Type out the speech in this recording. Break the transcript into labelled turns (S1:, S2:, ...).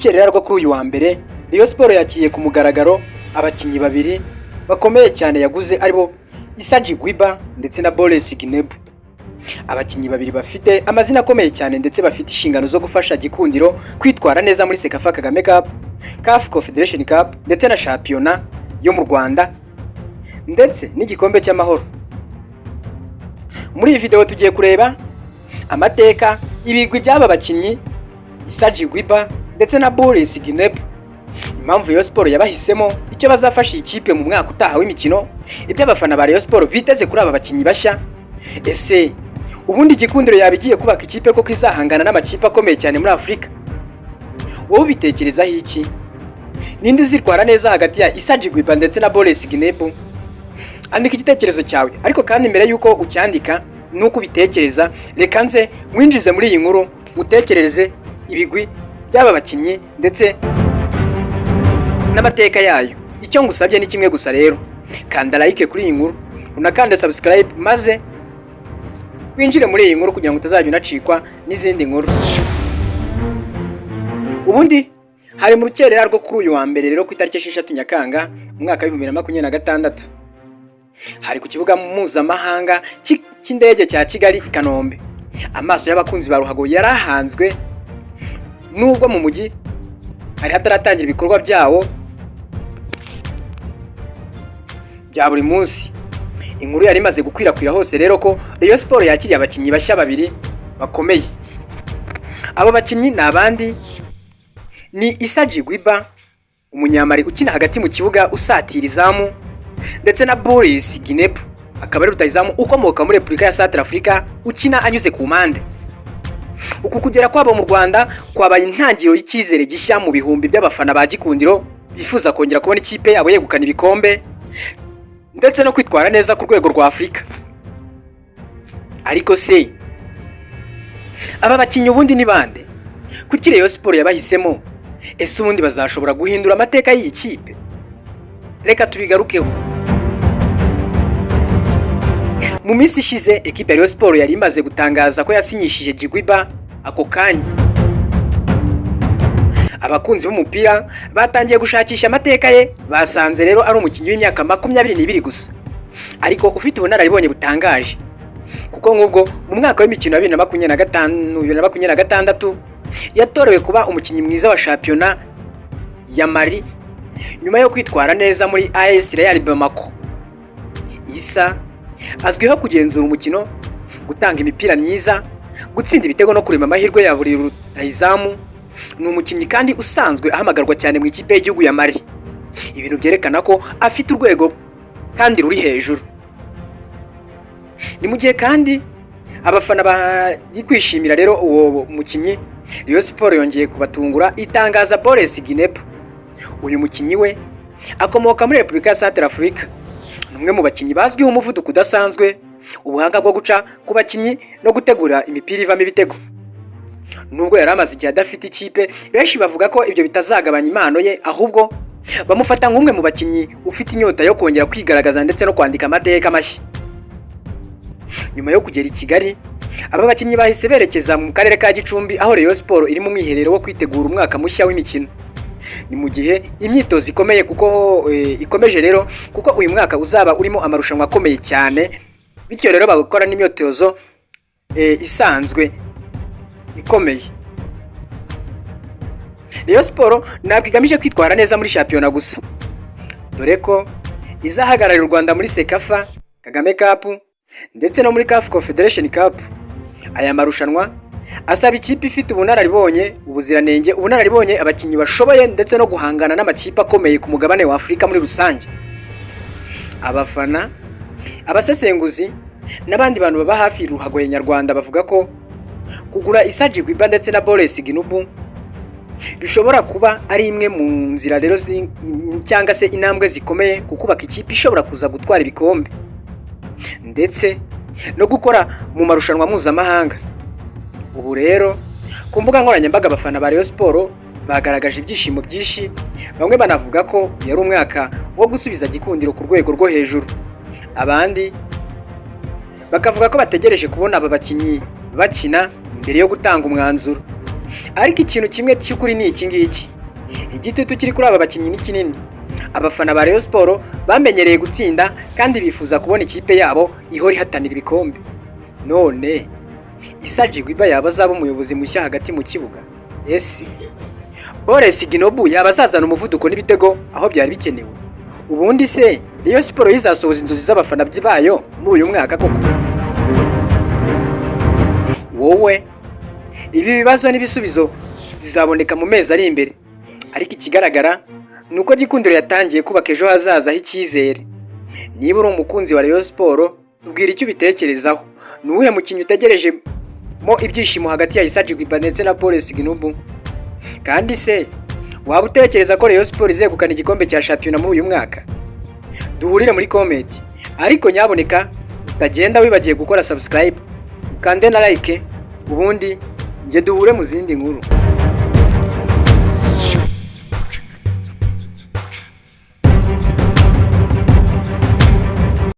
S1: rukerera rwo kuri uyu wa mbere Rayon Sports yakiriye ku mugaragaro abakinnyi babiri bakomeye cyane yaguze aribo Issa Djigwiba ndetse na Boris Ginebu. Abakinnyi babiri bafite amazina akomeye cyane ndetse bafite inshingano zo gufasha Gikundiro kwitwara neza muri Sekafa Kagame Cup, CAF Confederation Cup ndetse na shampiyona yo mu Rwanda ndetse n'igikombe cy'amahoro. Muri iyi video tugiye kureba amateka ibigwi by'aba bakinnyi Issa Djigwiba ndetse na Boris Ginebu, impamvu Rayon Sports yabahisemo, icyo bazafasha ikipe mu mwaka utaha w'imikino, ibyo abafana ba Rayon Sports biteze kuri aba bakinnyi bashya. Ese ubundi Gikundiro yabigiye kubaka ikipe koko izahangana n'amakipe akomeye cyane muri Afurika? Wowe ubitekerezaho iki? Ninde uzitwara neza hagati ya Issa Djigwiba ndetse na Boris Ginebu? Andika igitekerezo cyawe, ariko kandi mbere yuko ucyandika nuko ubitekereza, reka nze mwinjize muri iyi nkuru mutekereze ibigwi by'aba bakinnyi ndetse n'amateka yayo. Icyo ngusabye ni kimwe gusa rero, kanda like kuri iyi nkuru, unakanda subscribe maze winjire muri iyi nkuru kugira ngo utazajya unacikwa n'izindi nkuru. Ubundi hari mu rukerera rwo kuri uyu wa mbere rero ku itariki 6 Nyakanga mu mwaka wa 2026, hari ku kibuga mpuzamahanga cy'indege cya Kigali i Kanombe. Amaso y'abakunzi ba ruhago yarahanzwe nubwo mu mujyi hari hataratangira ibikorwa byawo bya buri munsi. Inkuru yari imaze gukwirakwira hose rero ko Rayon Sports yakiriye abakinnyi bashya babiri bakomeye. Abo bakinnyi ni abandi ni Issa Djigwiba, umunyamari ukina hagati mu kibuga usatira izamu, ndetse na Boris Ginebu, akaba ari rutayizamu ukomoka muri Repubulika ya Central Africa ukina anyuze ku mpande. Uku kugera kwabo mu Rwanda kwabaye intangiriro y'icyizere gishya mu bihumbi by'abafana ba Gikundiro bifuza kongera kubona ikipe yabo yegukana ibikombe ndetse no kwitwara neza ku rwego rwa Afurika. Ariko se aba bakinnyi ubundi ni bande? Kuki Rayon Sports yabahisemo? Ese ubundi bazashobora guhindura amateka y'iyi kipe? Reka tubigarukeho. Mu minsi ishize ekipe ya Rayon Sports yari imaze gutangaza ko yasinyishije Djigwiba ako kanya. Abakunzi b'umupira batangiye gushakisha amateka ye, basanze rero ari umukinnyi w'imyaka 22 gusa, ariko ufite ubunararibonye butangaje. Kuko nk'ubwo mu mwaka w'imikino ya 2025-2026 yatorewe kuba umukinnyi mwiza wa shampiyona ya Mali nyuma yo kwitwara neza muri AS Real Bamako. Issa azwiho kugenzura umukino, gutanga imipira myiza, gutsinda ibitego no kurema amahirwe ya buri rutayizamu. Ni umukinnyi kandi usanzwe ahamagarwa cyane mu ikipe y'igihugu ya Mali, ibintu byerekana ko afite urwego kandi ruri hejuru. Ni mu gihe kandi abafana bari kwishimira rero uwo mukinnyi, Rayon Sports yongeye kubatungura itangaza Boris Ginebu. Uyu mukinnyi we akomoka muri Repubulika ya Central Africa, numwe mu bakinnyi bazwiho umuvuduko udasanzwe, ubuhanga bwo guca ku bakinnyi no gutegura imipira ivamo ibitego. Nubwo yari amaze igihe adafite ikipe, benshi bavuga ko ibyo bitazagabanya impano ye, ahubwo bamufata nk'umwe mu bakinnyi ufite inyota yo kongera kwigaragaza ndetse no kwandika amateka mashya. Nyuma yo kugera i Kigali, aba bakinnyi bahise berekeza mu karere ka Gicumbi aho Rayon Sports iri mu mwiherero wo kwitegura umwaka mushya w'imikino. Ni mu gihe imyitozo ikomeye ikomeje rero, kuko uyu mwaka uzaba urimo amarushanwa akomeye cyane, bityo rero bagakora n'imyitozo isanzwe ikomeye. Rayon Sports ntabwo igamije kwitwara neza muri shampiyona gusa, dore ko izahagararira u Rwanda muri Sekafa Kagame Cup ndetse no muri CAF Confederation Cup. Aya marushanwa asaba ikipe ifite ubunararibonye, ubunararibonye, abakinnyi bashoboye ndetse no guhangana n'amakipe akomeye ku mugabane wa Afurika muri rusange. Abafana, abasesenguzi n'abandi bantu baba hafi ruhago ya Nyarwanda bavuga ko kugura Issa Djigwiba ndetse na Boris Ginebu bishobora kuba ari imwe mu nzira rero cyangwa se intambwe zikomeye ku kubaka ikipe ishobora kuza gutwara ibikombe ndetse no gukora mu marushanwa mpuzamahanga. Ubu rero ku mbuga nkoranyambaga abafana ba Rayon Sports bagaragaje ibyishimo byinshi, bamwe banavuga ko yari umwaka wo gusubiza Gikundiro ku rwego rwo hejuru. Abandi bakavuga ko bategereje kubona aba bakinnyi bakina mbere yo gutanga umwanzuro. ariko ikintu kimwe cy'ukuri ni iki ngiki, igitutu kiri kuri aba bakinnyi ni kinini. Abafana ba Rayon Sport bamenyereye gutsinda kandi bifuza kubona ikipe yabo ihora ihatanira ibikombe. None Issa Jigwiba yaba azaba umuyobozi mushya hagati mu kibuga? Ese Boris Ginobu yaba azazana umuvuduko n'ibitego aho byari bikenewe? Ubundi se Rayon Sport yizasohoza inzozi z'abafana bayo muri uyu mwaka koko? Wowe ibi bibazo n'ibisubizo bizaboneka mu mezi ari imbere, ariko ikigaragara nuko Gikundiro yatangiye kubaka ejo hazaza h'icyizere. Niba uri umukunzi wa Rayon Sport, ubwira icyo ubitekerezaho. Ni uwuhe mukinnyi utegereje mo ibyishimo hagati ya Issa Jigwiba ndetse na Boris Ginobu? Kandi se waba utekereza ko Rayon Sport izegukana igikombe cya shampiyona muri uyu mwaka? Duhurire muri comment, ariko nyaboneka utagenda wibagiye gukora subscribe, ukande na like, ubundi nge duhure mu zindi nkuru.